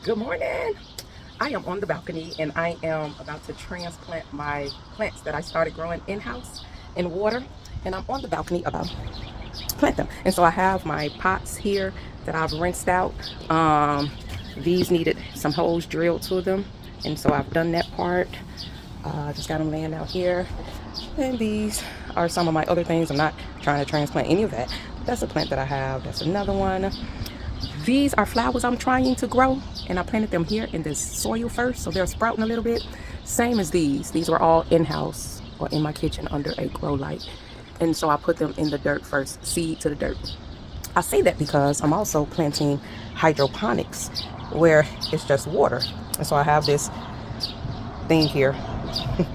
Good morning. I am on the balcony and I am about to transplant my plants that I started growing in-house in water. And I'm on the balcony about to plant them. And so I have my pots here that I've rinsed out. These needed some holes drilled to them. And so I've done that part. Just got them laying out here. And these are some of my other things. I'm not trying to transplant any of that. But that's a plant that I have. That's another one. These are flowers I'm trying to grow, and I planted them here in this soil first, so they're sprouting a little bit. Same as these. These were all in-house or in my kitchen under a grow light. And so I put them in the dirt first, seed to the dirt. I say that because I'm also planting hydroponics where it's just water. And so I have this thing here,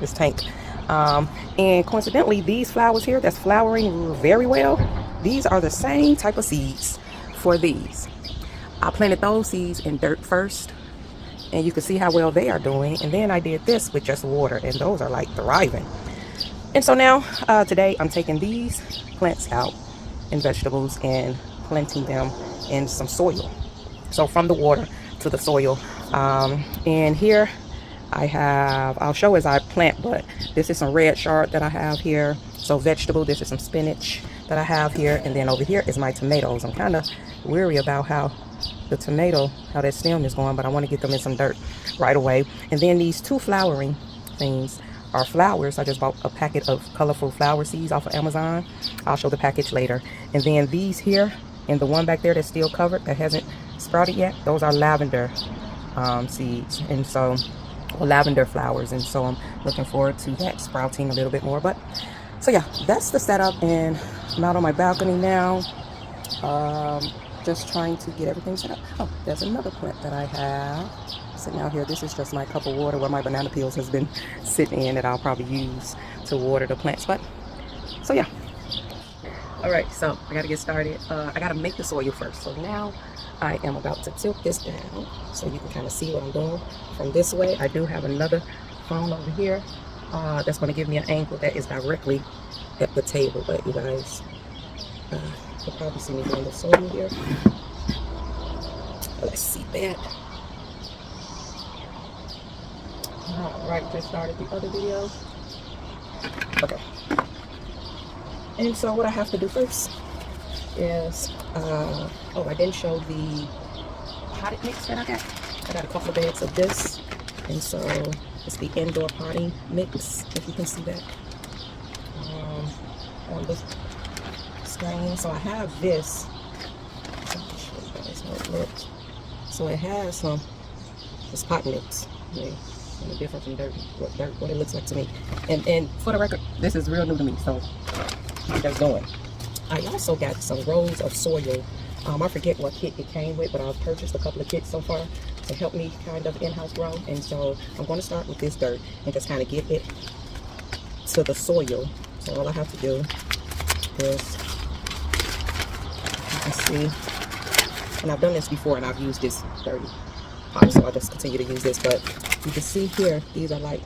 this tank. And coincidentally, these flowers here that's flowering very well, these are the same type of seeds for these. I planted those seeds in dirt first, and you can see how well they are doing. And then I did this with just water, and those are like thriving. And so now, today I'm taking these plants out and vegetables and planting them in some soil. So from the water to the soil. And here I'll show as I plant, but this is some red chard that I have here. So vegetable, this is some spinach that I have here. And then over here is my tomatoes. I'm kind of weary about how the tomato, how that stem is going, but I want to get them in some dirt right away. And then these two flowering things are flowers. I just bought a packet of colorful flower seeds off of Amazon. I'll show the package later. And then these here and the one back there that's still covered that hasn't sprouted yet, those are lavender seeds, and so lavender flowers. And so I'm looking forward to that sprouting a little bit more. But so yeah, that's the setup, and I'm out on my balcony now. Just trying to get everything set up. Oh, there's another plant that I have sitting out here. This is just my cup of water where my banana peels has been sitting in that I'll probably use to water the plants. But so yeah. All right, so I got to get started. I got to make the soil first. So now I am about to tilt this down so you can kind of see what I'm doing from this way. I do have another phone over here that's going to give me an angle that is directly at the table. But you guys, you'll probably see me doing the soil here. Let's see that. All right, just started the other video. Okay. And so what I have to do first is, I didn't show the potted mix that I got. I got a couple of bags of this. And so it's the indoor potting mix, if you can see that on this screen. So I have this. So it has some, it's pot mix. Yeah, and the difference from dirt, what it looks like to me. And for the record, this is real new to me, so I'm just going. I also got some rolls of soil. I forget what kit it came with, but I've purchased a couple of kits so far to help me kind of in-house grow. And so I'm going to start with this dirt and just kind of get it to the soil. So all I have to do is, you can see, and I've done this before and I've used this dirty pot, so I'll just continue to use this. But you can see here, these are like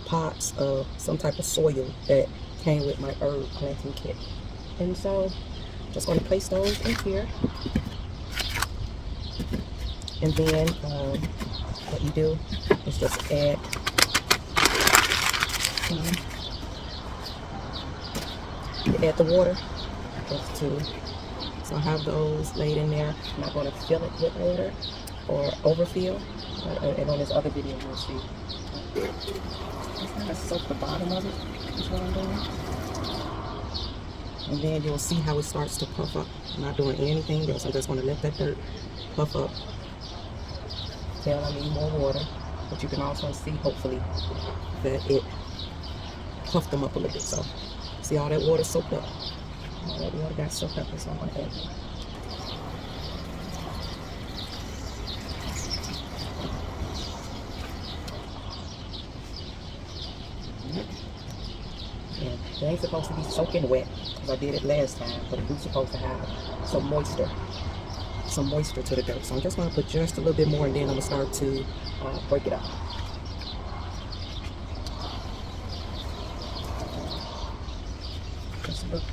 pots of some type of soil that came with my herb planting kit. And so just going to place those in here. And then what you do is just add the water just to, so I have those laid in there. I'm not going to fill it with water or overfill. And on this other video you'll see. Just kind of soak the bottom of it is what I'm doing. And then you'll see how it starts to puff up. I'm not doing anything else. I'm just going to let that dirt puff up. Tell I need more water. But you can also see, hopefully, that it puffed them up a little bit. So, see all that water soaked up? All that water got soaked up. So I'm going to add it. It ain't supposed to be soaking wet because I did it last time, but it's supposed to have some moisture to the dirt. So I'm just going to put just a little bit more, and then I'm going to start to break it up. Just a little.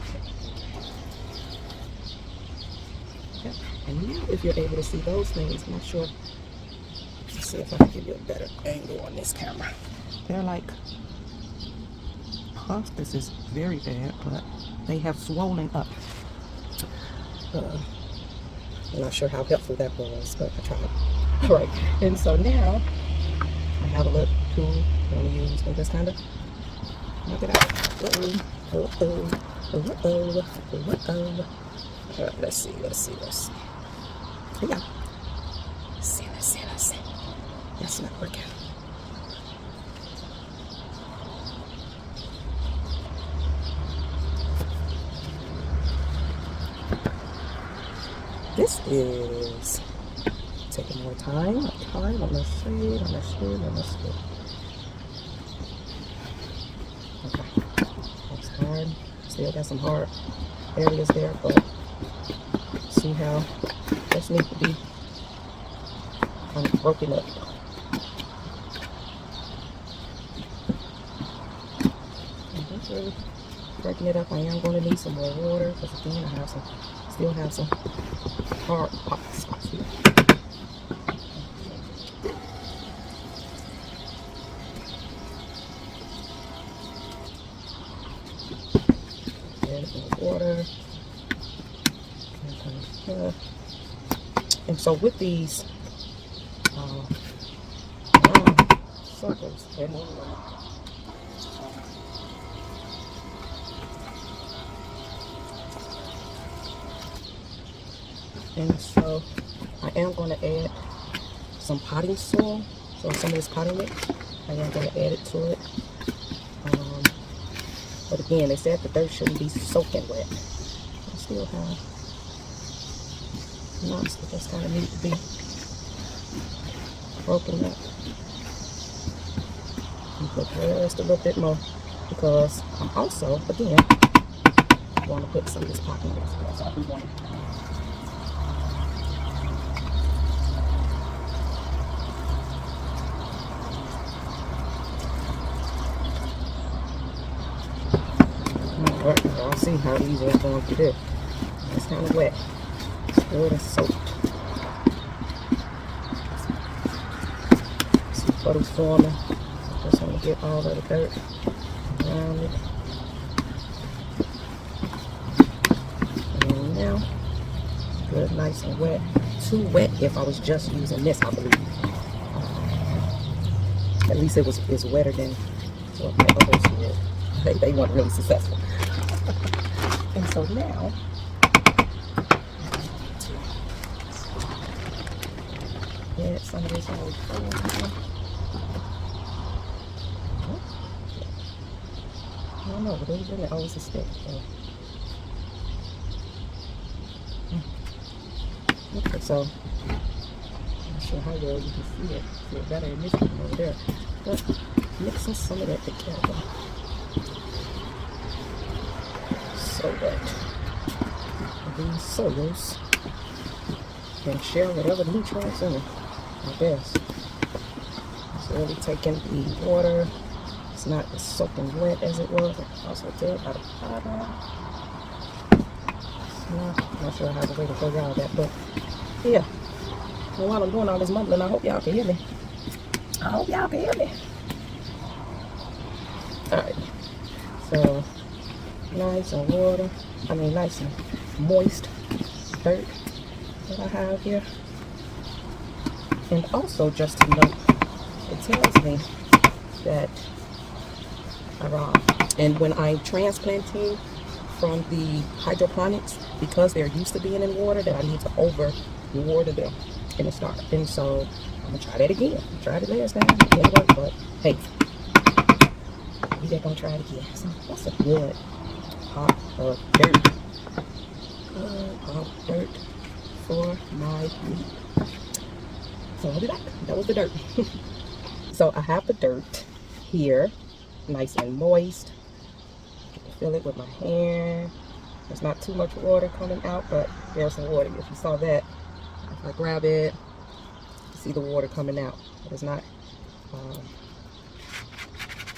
Okay. And now if you're able to see those things, I'm not sure Let's see if I can give you a better angle on this camera. They're like puffs. This is very bad, but they have swollen up. I'm not sure how helpful that was, but I tried. All right, and so now I have a little tool I'm going to use and just kind of knock it out. All right, let's see. Yeah. Let's see. That's not working. This is taking more time. On the shade. Okay. That's hard. Still got some hard areas there, but see how this needs to be kind of broken up. And just really breaking it up. I am going to need some more water because again, I still have some hard spots here. Water. And so with these suckers, and so I am going to add some potting soil. So some of this potting mix, I am going to add it to it. But again, they said the dirt shouldn't be soaking wet. I still have knots that just kind of need to be broken up. And put just a little bit more because I'm also, again, want to put some of this potting mix. So I do want to. Y'all see how easy I'm going to do. It's kind of wet. Still is soaked. See puddles forming. I just want to get all of the dirt around it. And now, good, nice and wet. Too wet if I was just using this, I believe. At least it's wetter than what my others did. They weren't really successful. And so now, add some of this old food. I don't know, but those really always a stick. Okay, so I'm not sure how well you can see it. See it better in this one over there. But mixing some of that together. So that these soils can share whatever nutrients in it, I guess. It's really taking the water. It's not as soaking wet as it was. I also did out of bottom. I'm not sure I have a way to figure out that, but yeah. And while I'm doing all this mumbling, I hope y'all can hear me. Alright. So nice and nice and moist dirt that I have here. And also, just to note, it tells me that and when I'm transplanting from the hydroponics, because they're used to being in water, that I need to over water them in the start. And so I'm gonna try that again. I tried it last time, it didn't work, but hey, we just gonna try it again. So that's a good pot of dirt. Good pot of dirt for my meat. So I'll be back. That was the dirt. So I have the dirt here, nice and moist. I can feel it with my hand. There's not too much water coming out, but there's some water. If you saw that, if I grab it, you see the water coming out. But it's not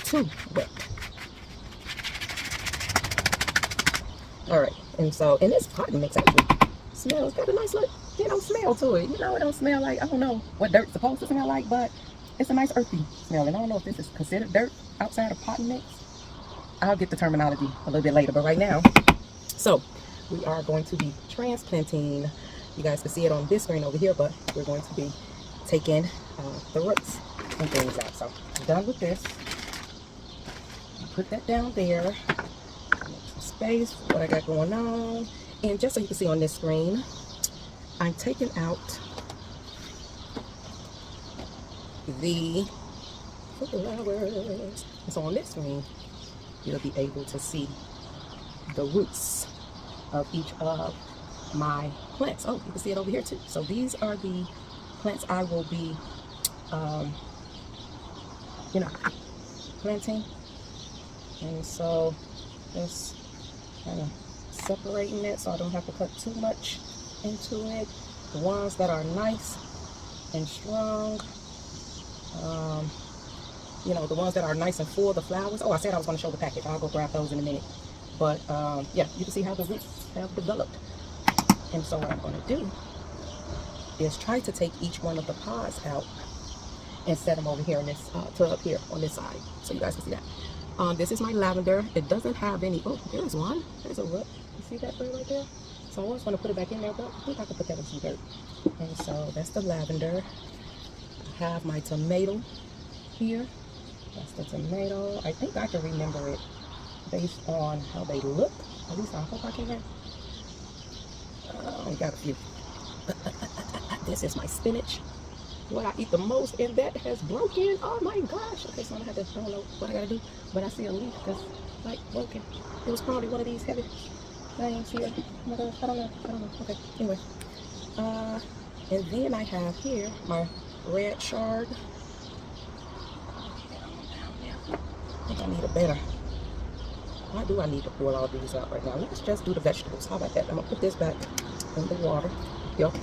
too wet. All right, and so, and this potting mix actually Smells got a nice look, you know, smell to it. You know, it don't smell like, I don't know what dirt's supposed to smell like, but it's a nice earthy smell. And I don't know if this is considered dirt outside of potting mix. I'll get the terminology a little bit later, but right now, so we are going to be transplanting. You guys can see it on this screen over here, but we're going to be taking the roots and things out. So I'm done with this. Put that down there. Make some space for what I got going on. And just so you can see on this screen, I'm taking out the flowers. So on this screen, you'll be able to see the roots of each of my plants. Oh, you can see it over here too. So these are the plants I will be, you know, planting. And so just kind of separating it so I don't have to cut too much into it. The ones that are nice and strong, you know, the ones that are nice and full, the flowers. Oh, I said I was going to show the package. I'll go grab those in a minute. But yeah, you can see how the roots have developed. And so what I'm going to do is try to take each one of the pods out and set them over here in this tub here on this side, so you guys can see that. This is my lavender. It doesn't have any. Oh, there's one. There's a root. You see that bird right there? So I was going to put it back in there, but I think I could put that in some dirt. And so that's the lavender. I have my tomato here. That's the tomato. I think I can remember it based on how they look. At least I hope I can. I got a few. This is my spinach. What I eat the most, and that has broken. Oh my gosh. Okay, so I don't know what I gotta do, but I see a leaf that's like broken. It was probably one of these heavy things here. Oh my gosh, I don't know. Okay, anyway. And then I have here my red chard. I think I need a better. Why do I need to pour all these out right now? Let's just do the vegetables. How about that? I'm gonna put this back in the water. Yep.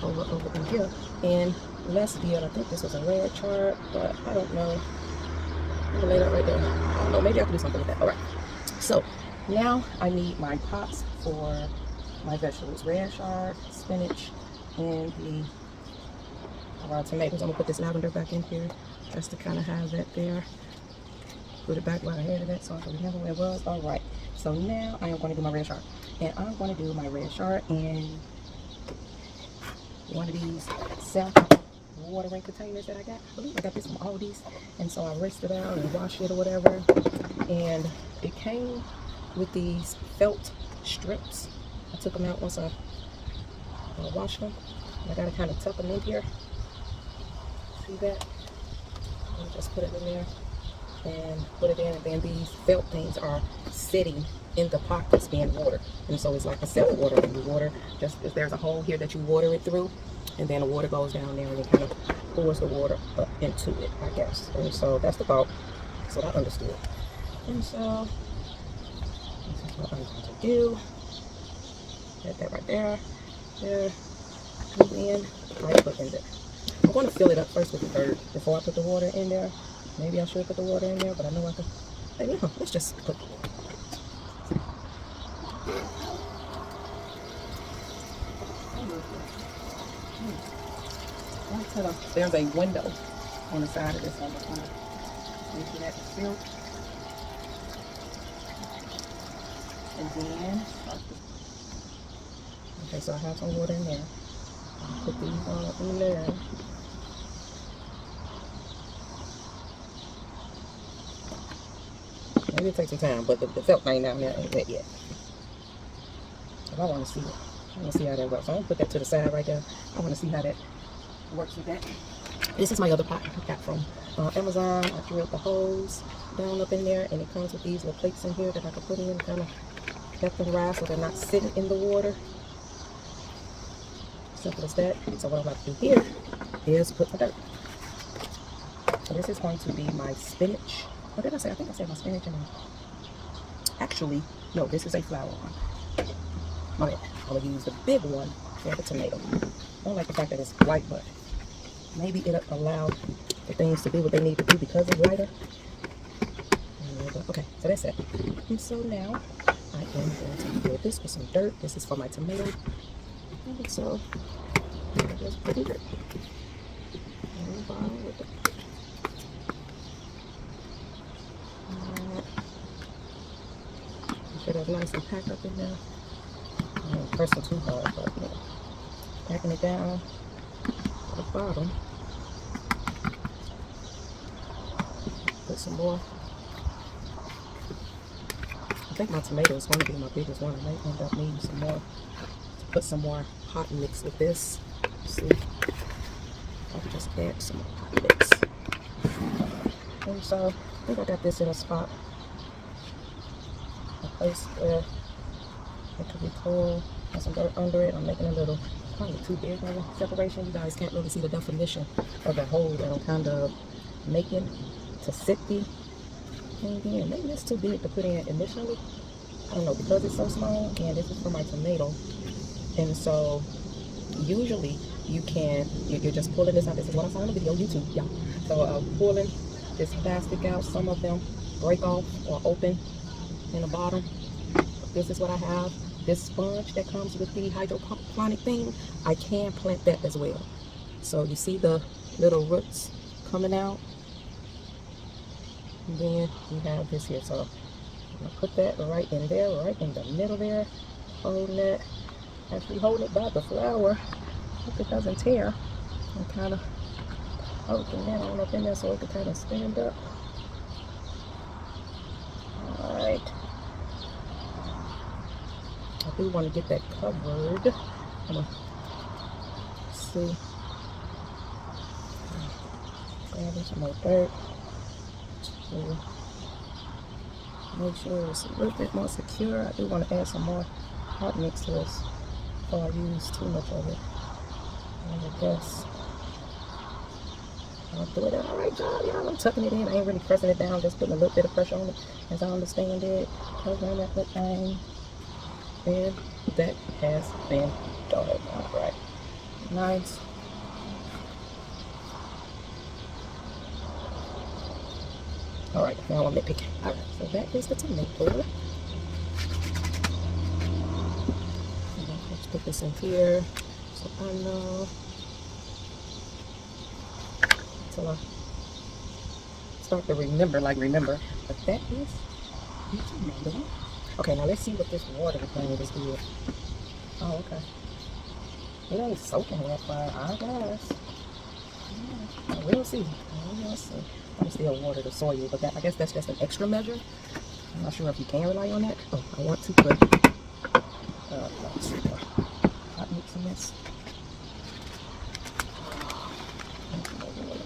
Over in here. And let's deal. I think this was a red chard, but I don't know. I'm gonna lay that right there. I don't know. Maybe I can do something with that. All right. So now I need my pots for my vegetables: red chard, spinach, and the tomatoes. I'm gonna put this lavender back in here just to kind of have that there. Put it back where I had it, so I can remember where it was. All right. So now I am going to do my red chard, and I'm going to do my red chard in one of these self-watering containers that I got. I believe I got this from Aldi's, and so I rinsed it out and washed it or whatever. And it came with these felt strips. I took them out once I washed them. I gotta kind of tuck them in here. See that? I'll just put it in there and put it in, and then these felt things are sitting in the pot that's being watered, and so it's like a self-watering. You water, just if there's a hole here that you water it through, and then the water goes down there and it kind of pours the water up into it, I guess. And so that's the thought. That's what I understood. And so this is what I'm going to do. Get that right there, there, and then I put in there. I'm going to fill it up first with the dirt before I put the water in there. Maybe I should put the water in there, but I know I can. Maybe, let's just put the water. There's a window on the side of this. I'm just going to make that fill. And then, okay, so I have some water in there. I'll put these all in there. Maybe it takes some time, but the felt thing down there ain't wet yet. If I want to see it, I want to see how that works. So I'm going to put that to the side right there. I want to see how that works with that. This is my other pot I got from Amazon. I drilled the holes down up in there, and it comes with these little plates in here that I can put in, kind of help them rise so they're not sitting in the water. Simple as that. So what I'm about to do here is put the dirt. So this is going to be my spinach. What did I say? I think I said my spinach and actually, no, this is a flower one. Okay, I'm going to use the big one for the tomato. I don't like the fact that it's white, but maybe it'll allow the things to do what they need to do because it's lighter. Okay, so that's it. And so now I am going to fill this with some dirt. This is for my tomato And so I just put it in the bottom with it. Make sure that's nice and packed up in there. I don't press it too hard, but you know, packing it down to the bottom. Put some more. I think my tomato is going to be my biggest one. I might end up needing some more. To put some more hot mix with this. See, I can just add some more hot mix. And so I think I got this in a spot, a place where it could be cool. Got some dirt under it. I'm making a little, probably too big of a separation. You guys can't really see the definition of the hole that I'm kind of making to sit the thing in. Maybe it's too big to put in initially. I don't know, because it's so small, and this is for my tomato. And so usually you're just pulling this out. This is what I saw in the video, YouTube, yeah. So pulling this plastic out. Some of them break off or open in the bottom. This is what I have. This sponge that comes with the hydroponic thing, I can plant that as well. So you see the little roots coming out. And then you have this here. So I'm gonna put that right in there, right in the middle there. Holding that, actually holding it by the flower. Hope it doesn't tear. I'm kind of poking that on up in there so it can kind of stand up. Alright. I do want to get that covered. I'm gonna see. Grabbing some more dirt to make sure it's a little bit more secure. I do want to add some more hot mix to this before I use too much of it. I guess I'll do it all right job, y'all. I'm tucking it in. I ain't really pressing it down, just putting a little bit of pressure on it as I understand it. Covering that good thing. And that has been done. All right. Nice. All right, now I'm nitpicking. All right, so that is the tomato. Let's put this in here so I know. Until I start to remember, but that is the tomato. Okay, now let's see what this water thing is doing. Oh, okay. It ain't soaking wet, but I guess. Yeah, we'll see. We'll see. I'm still water the soil, but that, I guess that's just an extra measure. I'm not sure if you can rely on that. Oh, I want to put hot mix in this.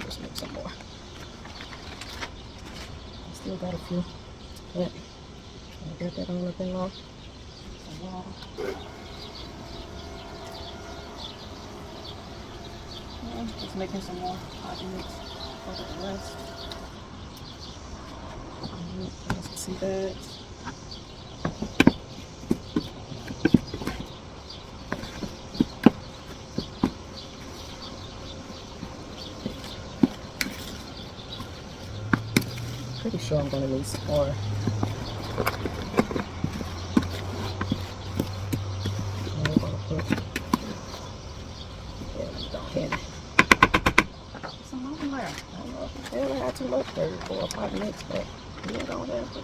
Just make some more. I still got a few. Yeah. I got that all up in there. Some water. And just making some more hot mix for the rest. Let's see that. Pretty sure I'm going to need some more. I had too much 3, 4, 5 minutes, but you don't have to.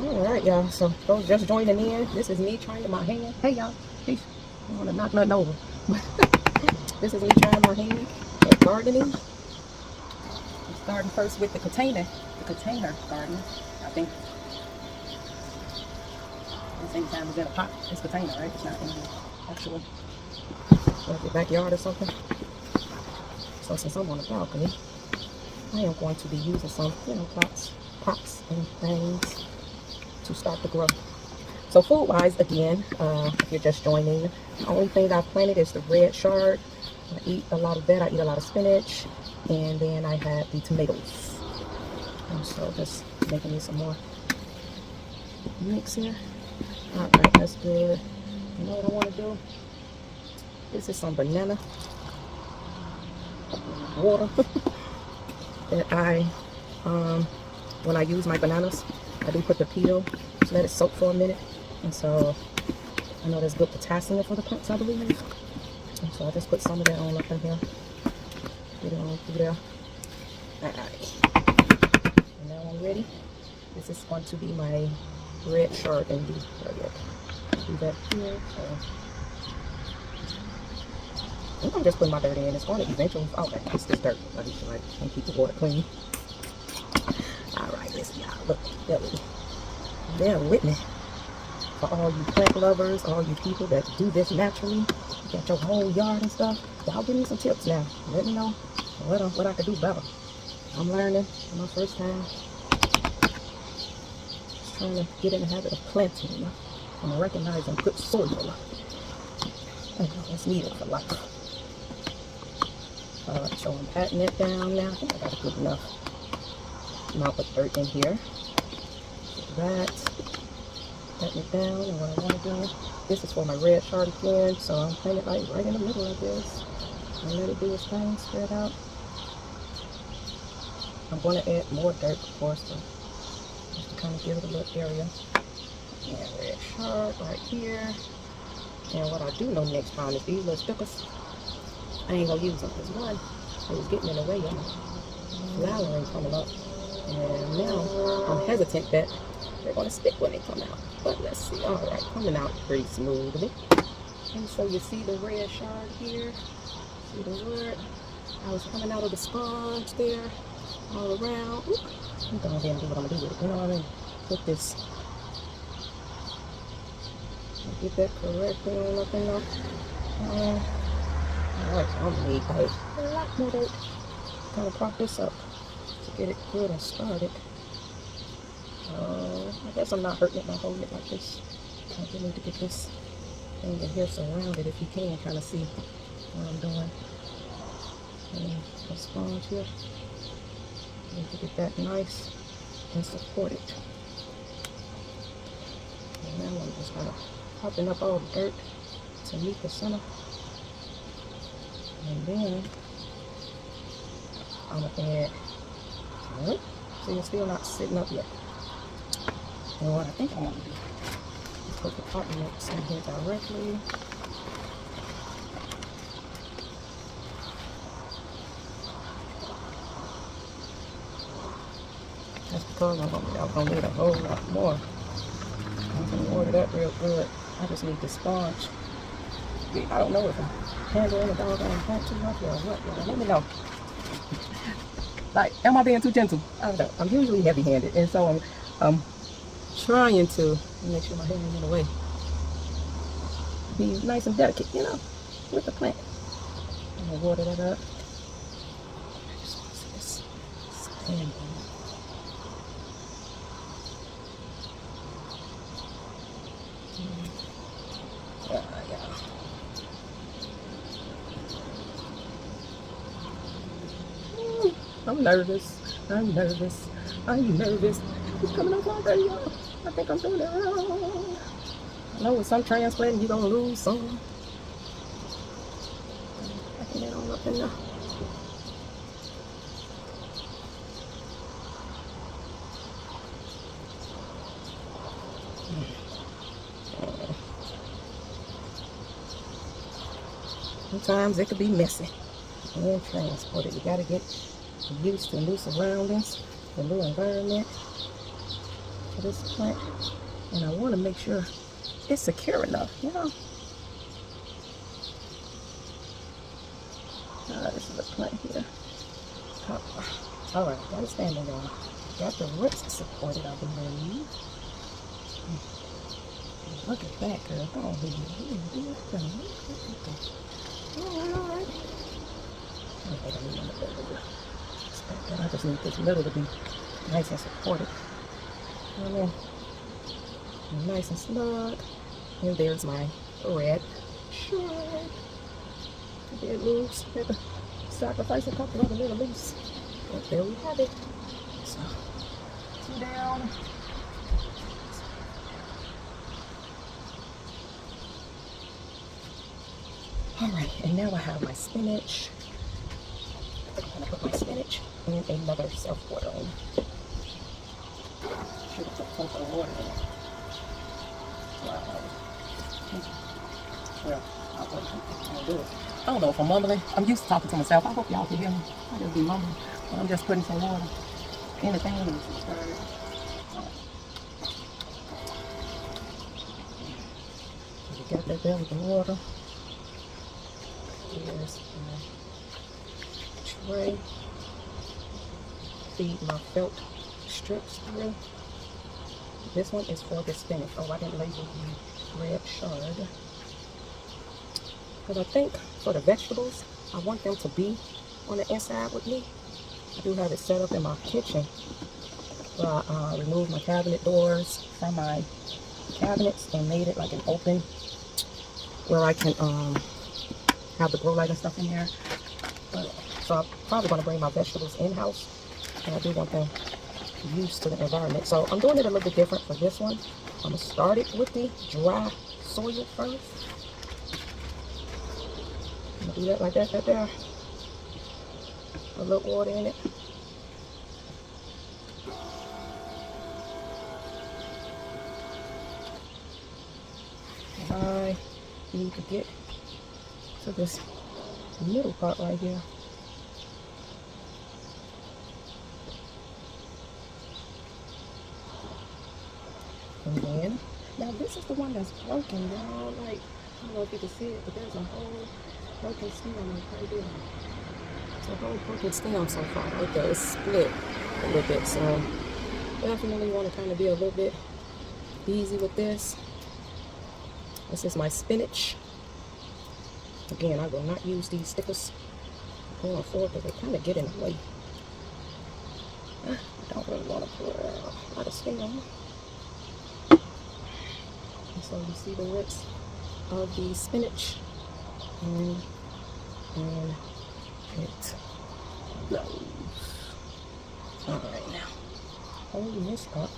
Alright, y'all. So those just joining in, this is me trying my hand. Hey, y'all. Peace. I don't want to knock nothing over. This is me trying my hand at gardening. I'm starting first with the container garden. I think at the same time it's in a pot. It's container, right? It's not in the actual like your backyard or something. So since I'm on the balcony, I am going to be using some, pots and things to start to grow. So food wise, again, if you're just joining, the only thing I've planted is the red chard. I eat a lot of that. I eat a lot of spinach, and then I have the tomatoes. And so just making me some more mix here. All right, that's good. You know what I want to do? This is some banana. water that I, when I use my bananas, I do put the peel, just let it soak for a minute. And so I know there's good potassium for the plants, I believe. And so I just put some of that on up in here. Get it on through there. Alright. And now I'm ready. This is going to be my red Chard and do that here. So I think I'm just putting my dirt in. It's going to eventually. Okay, it's this dirt. I need to like keep the water clean. Alright, listen, y'all. Look, bear with me. For all you plant lovers, all you people that do this naturally, you got your whole yard and stuff, y'all give me some tips now. Let me know what I could do better. I'm learning for my first time. Just trying to get in the habit of planting and recognizing good soil. That's needed for life. Alright, so I'm patting it down now. I think I got a good enough amount of dirt in here. That. Patting it down, and what I want to do, this is for my red Chard again, so I'm putting it like right in the middle of this and let it do its thing, spread out. I'm going to add more dirt, of course, so just to kind of give it a little area. And red Chard right here. And what I do know next time is these little stickers, I ain't gonna use them because one, it was getting in the way of flowering coming up, and now I'm hesitant that they're going to stick when they come out. But let's see. Alright, coming out pretty smoothly. And so you see the red Chard here. See the word? I was coming out of the sponge there. All around. Oop. I'm going to do what I'm going to do with it. You know what I mean? Put this. Get that correctly on up in there. Alright, so I'm going to need a lot more dirt. Kind of prop this up to get it good and started. I guess I'm not hurting it by holding it like this. I do need to get this thing in here surrounded if you can kind of see what I'm doing. And the sponge here. Need to get that nice and supported. And now I'm just kind of popping up all the dirt to meet the center. And then I'm going to add, so you're still not sitting up yet. And what I think I'm going to do is put the pot mix in here directly. That's because I'm going to need a whole lot more. I'm going to order that real good. I just need the sponge. I don't know if I'm handling the doggone plant too much or what. Let me know. Like, am I being too gentle? I don't know. I'm usually heavy-handed, and so I'm trying to make sure my hand ain't in the way. Be nice and delicate, you know, with the plant. I'm gonna water that up. I just want to see this stand on. Yeah. I'm nervous. It's coming up already, y'all. I think I'm doing it wrong. I know with some transplanting, you're going to lose some. Packing that all up in there. Sometimes it could be messy and transported. You got to get used to new surroundings, the new environment for this plant. And I want to make sure it's secure enough, you know. This is a plant here. Alright, got it standing on. Got the roots supported, I believe. Look at that, girl. Go on, baby. Alright. I just need this middle to be nice and supported. And then nice and snug. And there's my red Chard. I did lose. Had to sacrifice a couple of the little leaves. But there we have it. So, 2 down. Alright, and now I have my spinach. and another self-watering. Should have put some of the water in it. Well, I'll do it. I don't know if I'm mumbling. I'm used to talking to myself. I hope y'all can hear me. I just be mumbling. But I'm just putting some water in the thing and stir it. You got that there with the water. Here's my tray. Feed my felt strips through. This one is for the spinach. Oh, I didn't label the red Chard. Because I think for the vegetables, I want them to be on the inside with me. I do have it set up in my kitchen. Where I removed my cabinet doors from my cabinets and made it like an open where I can have the grow light and stuff in there. So I'm probably going to bring my vegetables in-house. And I do want them used to the environment. So I'm doing it a little bit different for this one. I'm going to start it with the dry soil first. I'm going to do that like that right there. A little water in it. I need to get to this middle part right here. And then, now this is the one that's broken, y'all. Like, I don't know if you can see it, but there's a whole broken stem right there. It's a whole broken stem so far right there. It's split a little bit, so definitely want to kind of be a little bit easy with this. This is my spinach. Again, I will not use these stickers going forward because they kind of get in the way. I don't really want to put a lot of stem. So you see the roots of the spinach, and it goes. All right, now holding this up,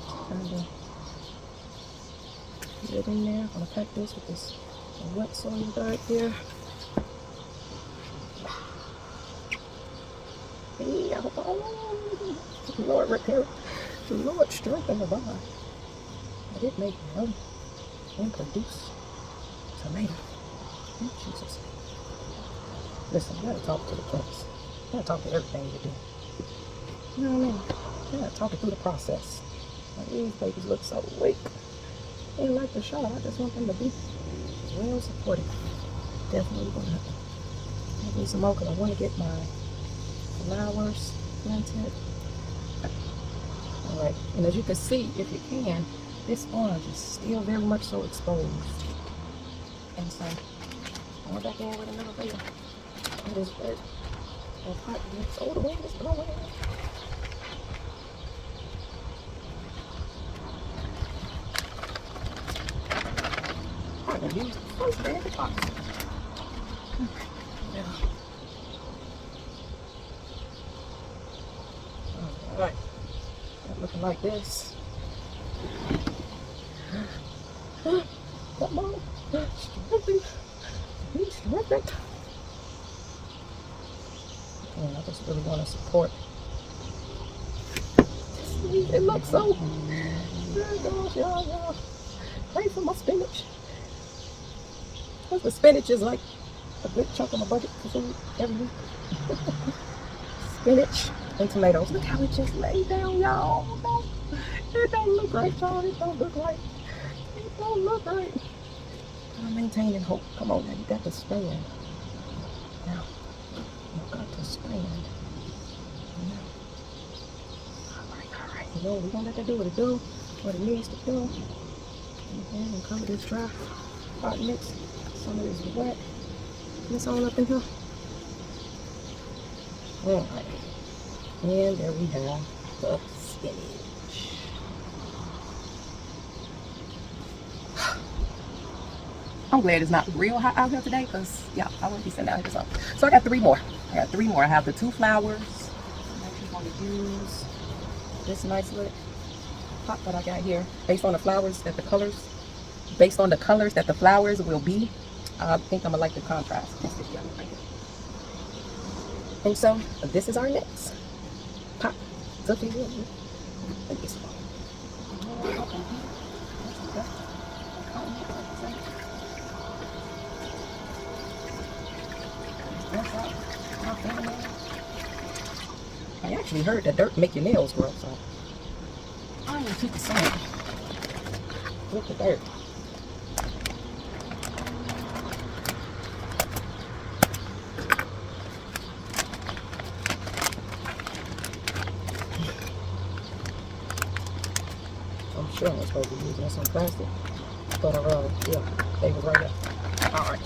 kind of get it in there. I'm gonna pack this with this wet soil bag here. Hey, I hope Lord repair, Lord strengthen the body. I did make them and produce tomato. Oh, Jesus. Listen, you gotta talk to the plants. You gotta talk to everything you do. You know what I mean? You gotta talk it through the process. Like, these babies look so weak. They ain't like the shot. I just want them to be well supported. Definitely gonna need some more because I want to get my flowers planted. Alright, and as you can see, if you can, this orange is still very much so exposed. And so, I went back in with another layer. It is very hot. Oh, the wind is blowing. I'm going to use the first bag of box. Yeah. Alright. Looking like this. Come on. Strengthen. Be strengthened. And I just really want to support. It looks so. There it goes, y'all. Pray for my spinach. Because the spinach is like a good chunk of my budget for food every week. Spinach and tomatoes. Look how it just laid down, y'all. It don't look right, y'all. It don't look right. It don't look right. I'm maintaining hope. Come on now, you got to stand. Now, you got to stand. Alright. You know, we're gonna let that do what it do, what it needs to do. And cover this dry hot mix. Some of this wet. This all up in here. Alright. And there we have the spinach. I'm glad it's not real hot out here today because, yeah, I wouldn't be sitting out here so. So I got three more. I have the two flowers. I'm actually going to use this nice little pot that I got here based on the flowers that the colors that the flowers will be. I think I'm going to like the contrast. And so this is our next pot. I actually heard that dirt make your nails grow, so I'm gonna keep the sand with the dirt. I'm sure I was supposed to be using some plastic, but yeah, they were right there. All right.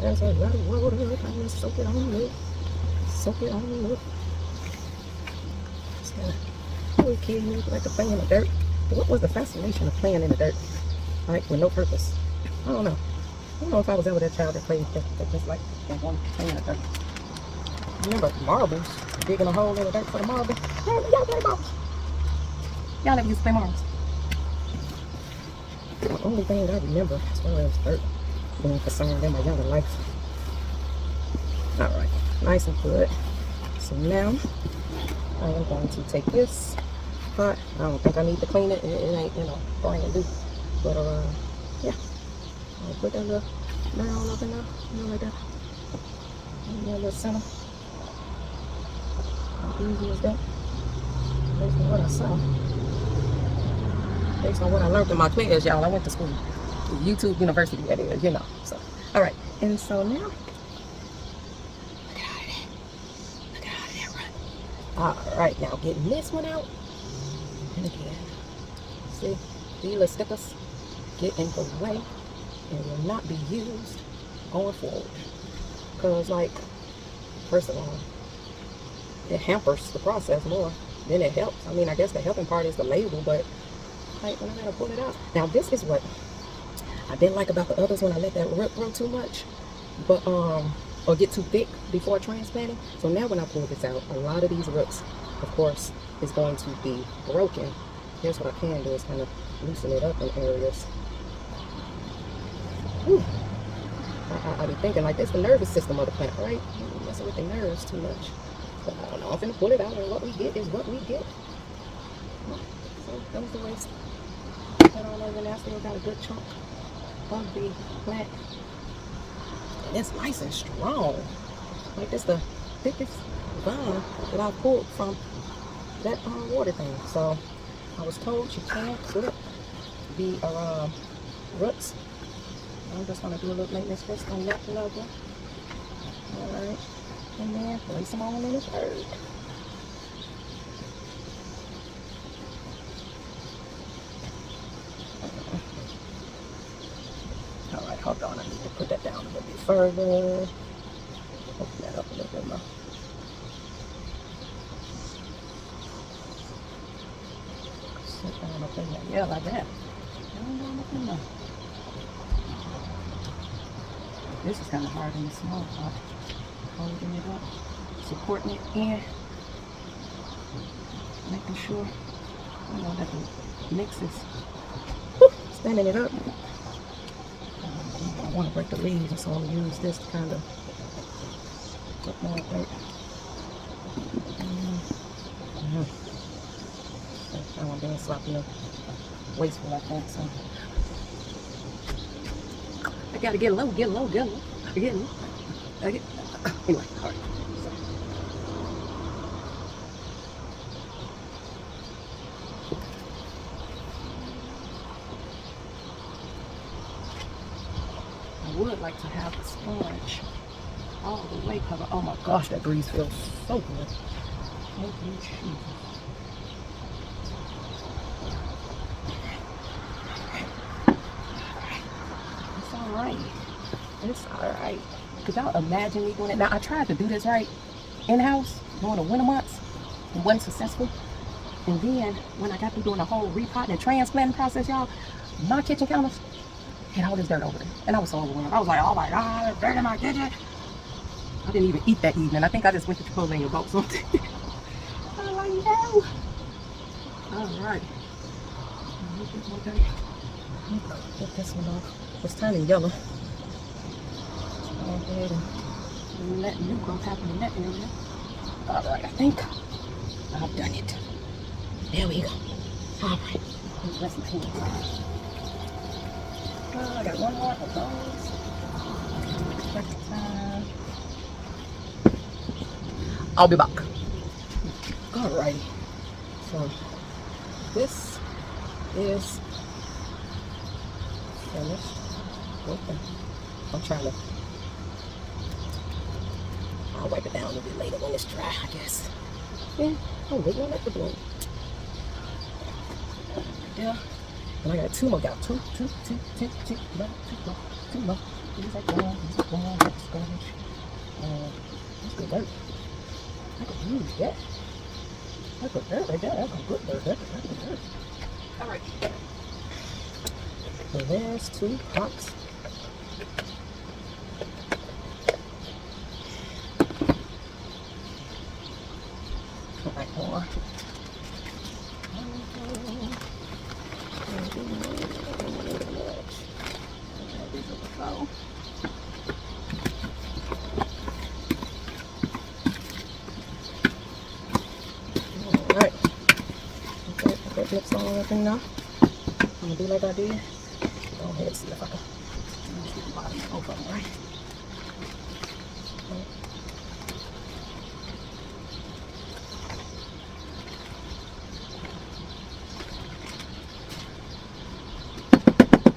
There's a lot of water. I'm gonna soak it on up. Soak it on up. Just gonna kid you like to play in the dirt. What was the fascination of playing in the dirt? Like with no purpose. I don't know. I don't know if I was ever that child that played that just like wanted to play in the dirt. Remember marbles? Digging a hole in the dirt for the marble. Y'all play marbles. Y'all never used to play marbles. The only thing I remember as far as dirt being concerned in my younger life. Alright, nice and good. So now I am going to take this pot. I don't think I need to clean it. It ain't, brand new. But yeah. I'll put that little barrel up in there, like that. And a little center. How easy is that? Based on what I saw. Based on what I learned in my class, y'all. I went to school. YouTube University, that is, So, all right. And so now, look at that run. All right, now getting this one out. And again, see, these little stickers get in the way and will not be used going forward. Because, like, first of all, it hampers the process more than it helps. I mean, I guess the helping part is the label, but like when I gotta pull it out. Now, this is what I didn't like about the others when I let that root grow too much, but or get too thick before transplanting. So now when I pull this out, a lot of these roots, of course, is going to be broken. Here's what I can do is kind of loosen it up in areas. Whew. I be thinking like this the nervous system of the plant, right? Messing with the nerves too much. But I don't know, I'm gonna pull it out and what we get is what we get. So that was the waste. Put on over now, still got a good chunk of the plant. And it's nice and strong. Like this the thickest vine that I pulled from that water thing. So I was told you can clip the roots. I'm just gonna do a little maintenance first on that level. Alright. And then place them all in the dirt. Alright, hold on. I need to put that down a little bit further. Open that up a little bit more. Sit down up in there. Yeah, like that. Down up in there. This is kind of hard in the small pot. Holding it up, supporting it in, making sure that the mix is standing it up. I want to break the leaves, and so I'm going to use this to kind of put more dirt. I don't want to be sloppy or wasteful like that, so I got to get low. Anyway, all right. I would like to have the sponge all the way covered. Oh my gosh, that breeze feels so good. Thank you, Jesus. It's all right. It's all right. Could y'all imagine me doing it? Now, I tried to do this right in-house during the winter months. It wasn't successful. And then when I got through doing the whole repotting and transplanting process, y'all, my kitchen counters had all this dirt over it. And I was so overwhelmed. I was like, oh my God, there's dirt in my kitchen. I didn't even eat that evening. I think I just went to Chipotle and bought something. I was like, no. All right. Get this one off. It's turning yellow. Go ahead and let new growth happen in that area. Alright, I think I've done it. There we go. Alright. Rest my hands. I got one more of those. Second time. I'll be back. Alrighty. So this is finished. Okay. I'm trying to. I'll wipe it down a little bit later when it's dry, I guess. Yeah. Oh, we're gonna let it blow. Yeah. And I got two more. Got two more. These are gone. These are gone. That's garbage. That's good work. I could use that. That's good dirt right there. That's some good dirt. That's good dirt. Alright. So there's 2 pots. Alright, more. Alright. Okay, put that mix all up in now. I'm gonna do like I did. Go ahead and see if I can get the bottom of both of them, right?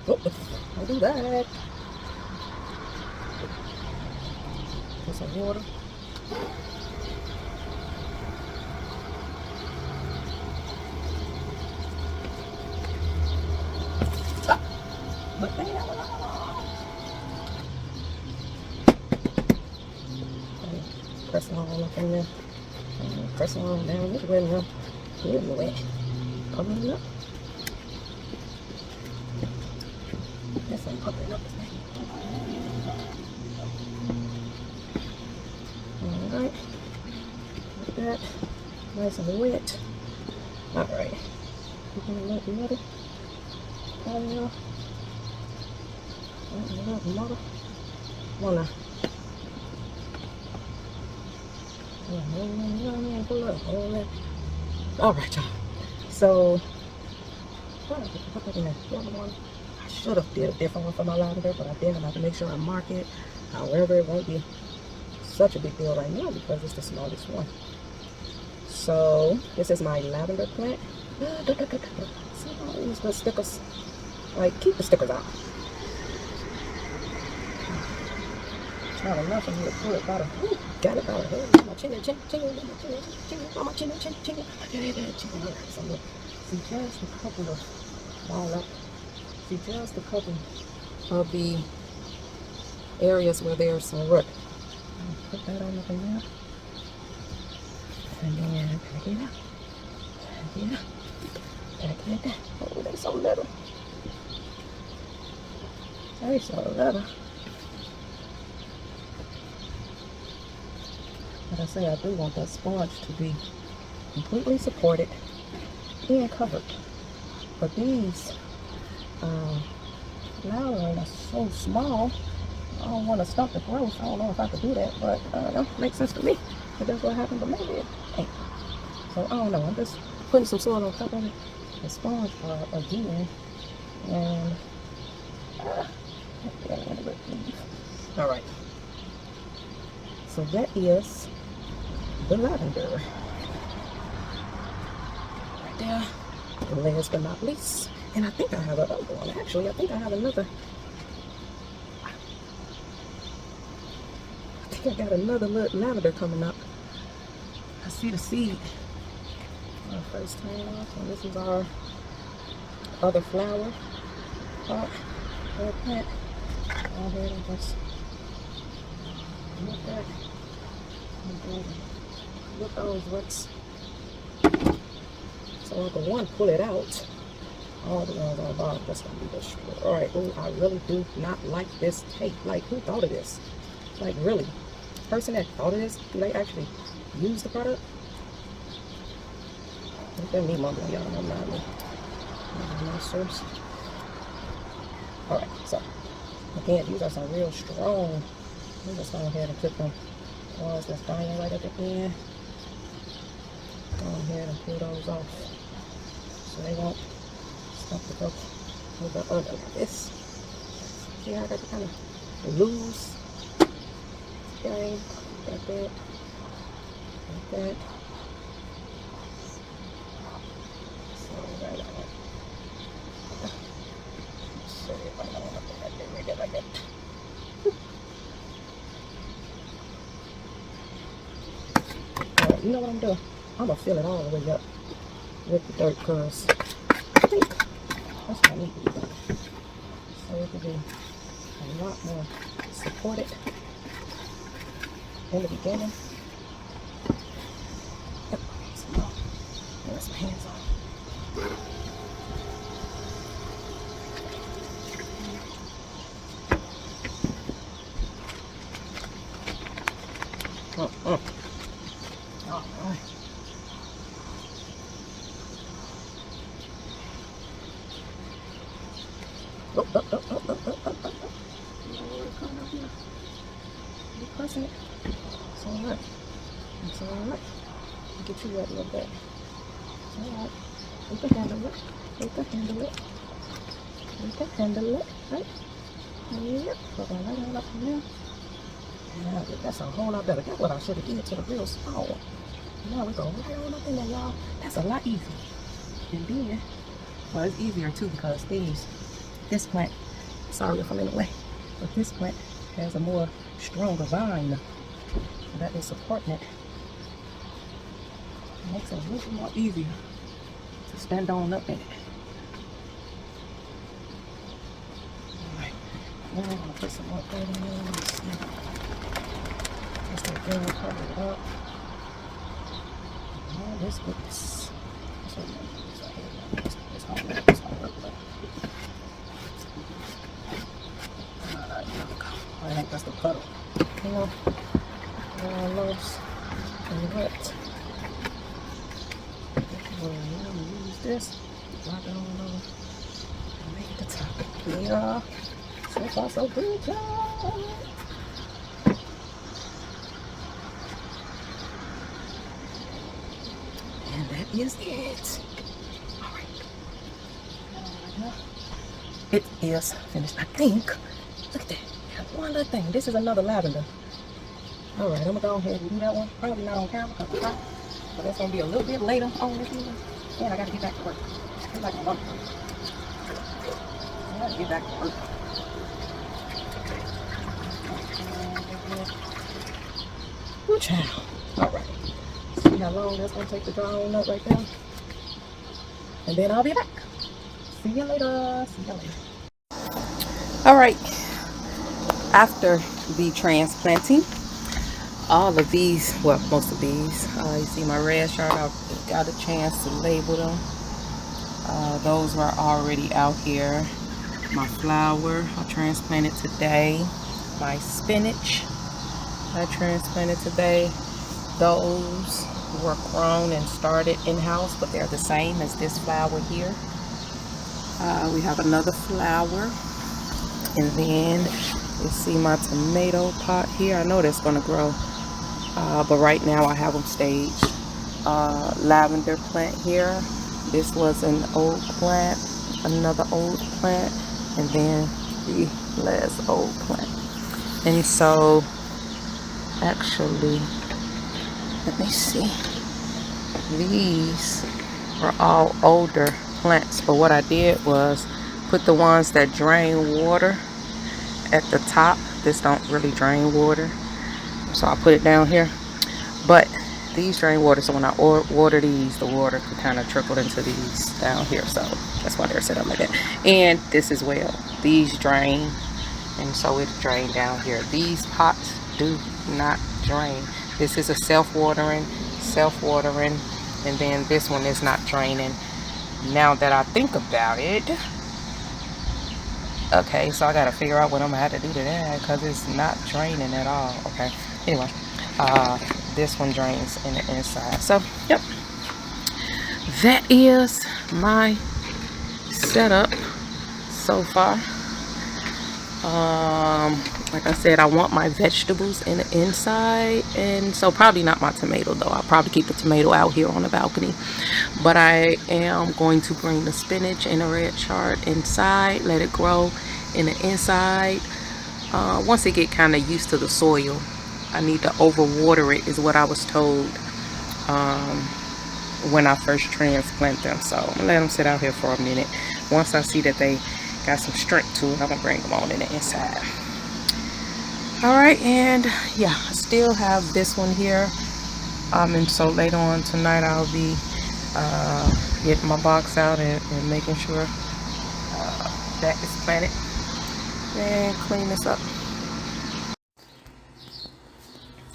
Oh, don't do that. Put some water. But press it all up in there. Press it all down this way now. Good way. Cover it up. Yes, I'm covering up. Alright. Like that. Nice and wet. Alright. We're gonna let the other pile off. Alright, y'all. So, I should have did a different one for my lavender, but I didn't. I have to make sure I mark it. However, it won't be such a big deal right now because it's the smallest one. So, this is my lavender plant. See all these little stickers? Like, keep the stickers out. Not enough for me to pull it by the got it by the head. My chin, see just a couple of see just a couple of the areas where there's some root. Put that on up in there. And then pack it up. Pack it up. Oh, they're so little. They're so little. Like I say, I do want that sponge to be completely supported and covered. But these flowers are so small, I don't want to stop the growth. I don't know if I could do that, but I don't know. Makes sense to me. If that's what happened, but maybe it ain't. So I don't know. I'm just putting some soil on top of it. The sponge again. And alright. So that is the lavender right there. And last but not least, and I think I have another one. Actually, I think I have another. I think I got another little lavender coming up. I see the seed. First time off, and this is our other flower pot or plant. Go ahead and just look at. Look those roots. So I can one pull it out. All the ones on the bottom, that's gonna be destroyed. Alright, oh, I really do not like this tape. Like, who thought of this? Like, really? The person that thought of this, do they actually use the product? Look at me mumbling, y'all. I'm not me. No source. All right, so again, these are some real strong. I'm just going ahead and put them ones that's dying right at the end. Go ahead and pull those off so they won't stop to go with the other like this. See how I got to kind of loose. Okay, like that. Like that. So right on. So if I don't want to put that thing right there like that. Alright, you know what I'm doing? I'm gonna fill it all the way up with the dirt because I think that's what I need to do. So it could be a lot more supported in the beginning. Yep. So, there's my hands on. All right. Be pressing it. It's all right. It's all right. Get you wet a little bit. It's all right. We can handle it. We can handle it. We can handle it. Right? Yep. Put that right on up in there. Now that's a whole lot better. That's what I should have did to the real small one. Now we go right on up in there, y'all. That's a lot easier. And then, well, it's easier too because this plant, sorry if I'm in the way, but this plant has a more stronger vine that is supporting it. It makes it a little more easier to stand on up in it. Alright, now I'm gonna put some more dirt in there. Let me see. Just to bring it cover it up. All this goodness. I think that's the puddle. You know, loose and wet. We'll use this. Drop it on over and make it the top. Yeah. So far, so good, y'all. And that is it. All right. It is finished, I think. Look at that. One little thing. This is another lavender. All right, I'm gonna go ahead and do that one. Probably not on camera, but that's gonna be a little bit later on this video. And I gotta get back to work. It's like a month. I gotta get back to work. Good child. All right. See how long that's gonna take to dry on up right there. And then I'll be back. See you later. See you later. All right. After the transplanting, all of these, well, most of these, you see my red Chard, I got a chance to label them. Those were already out here. My flower, I transplanted today. My spinach, I transplanted today. Those were grown and started in-house, but they're the same as this flower here. We have another flower, and then you see my tomato pot here. I know that's going to grow, but right now I have them staged. Lavender plant here. This was an old plant, another old plant, and then the last old plant. And so, actually, let me see. These were all older plants, but what I did was put the ones that drain water at the top. This don't really drain water, so I put it down here, but these drain water, so when I water these, the water can kind of trickle into these down here, so that's why they're set up like that. And this as well, these drain, and so it drained down here. These pots do not drain. This is a self-watering, and then this one is not draining. Now that I think about it, okay, so I gotta figure out what I'm gonna have to do to that because it's not draining at all. Okay, anyway, this one drains in the inside. So, yep, that is my setup so far. Like I said, I want my vegetables in the inside, and so probably not my tomato though. I'll probably keep the tomato out here on the balcony, but I am going to bring the spinach and the red chard inside, let it grow in the inside. Once it get kind of used to the soil, I need to overwater it is what I was told when I first transplant them. So I'm gonna let them sit out here for a minute. Once I see that they got some strength to it, I'm gonna bring them on in the inside. All right, and yeah, I still have this one here. And so later on tonight I'll be getting my box out and making sure that is planted and clean this up.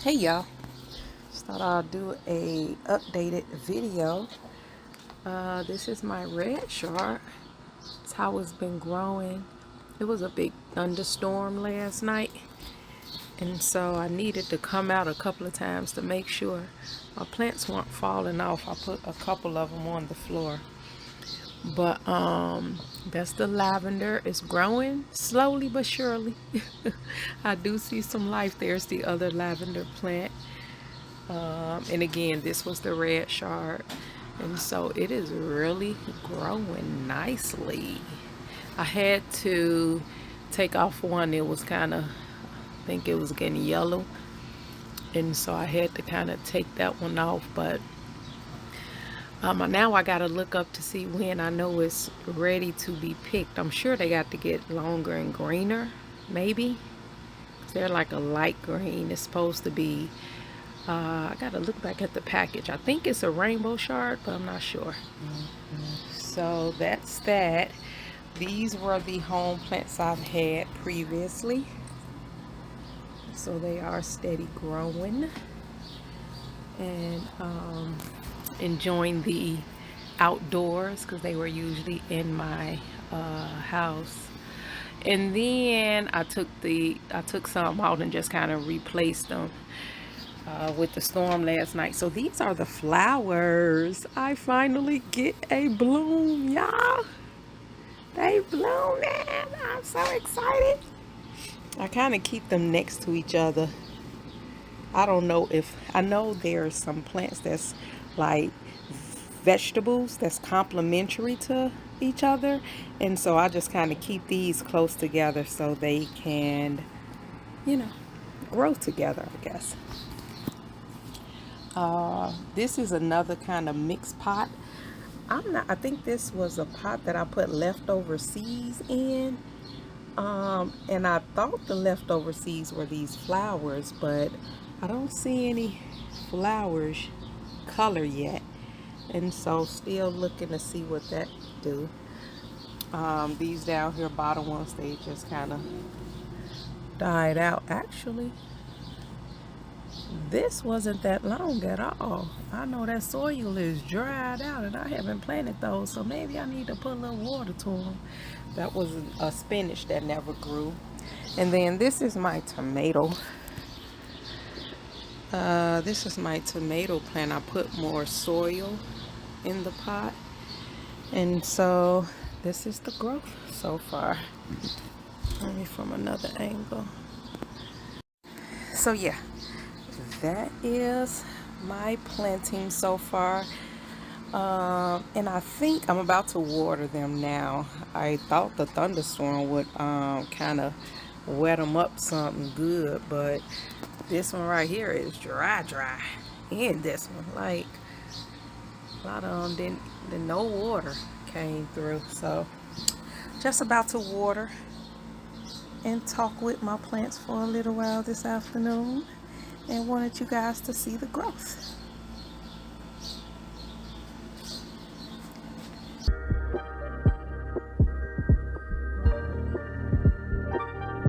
Hey y'all, just thought I'll do a updated video. This is my red chard. It's how it's been growing. It was a big thunderstorm last night, and so I needed to come out a couple of times to make sure my plants weren't falling off. I put a couple of them on the floor, but that's the lavender. It's growing slowly but surely. I do see some life. There's the other lavender plant, and again, this was the red chard, and so it is really growing nicely. I had to take off one. It was kind of, I think it was getting yellow, and so I had to kind of take that one off. But now I gotta look up to see when I know it's ready to be picked. I'm sure they got to get longer and greener, maybe. They're like a light green. It's supposed to be, I gotta look back at the package. I think it's a rainbow chard, but I'm not sure. So that's that. These were the home plants I've had previously. So they are steady growing, and enjoying the outdoors because they were usually in my house. And then I took some out and just kind of replaced them with the storm last night. So these are the flowers. I finally get a bloom, y'all. They bloom, man. I'm so excited. I kind of keep them next to each other. I don't know if, I know there's some plants that's like vegetables that's complementary to each other, and so I just kind of keep these close together so they can, you know, grow together, I guess. This is another kind of mixed pot. I think this was a pot that I put leftover seeds in. And I thought the leftover seeds were these flowers, but I don't see any flowers color yet. And so still looking to see what that do. These down here bottom ones, they just kind of died out. Actually, this wasn't that long at all. I know that soil is dried out and I haven't planted those, so maybe I need to put a little water to them. That was a spinach that never grew. And then this is my tomato. This is my tomato plant. I put more soil in the pot, and so this is the growth so far. Maybe from another angle. So yeah, that is my planting so far. And I think I'm about to water them now. I thought the thunderstorm would kind of wet them up something good, but this one right here is dry. And this one, like, a lot of them didn't no water came through. So just about to water and talk with my plants for a little while this afternoon, and wanted you guys to see the growth.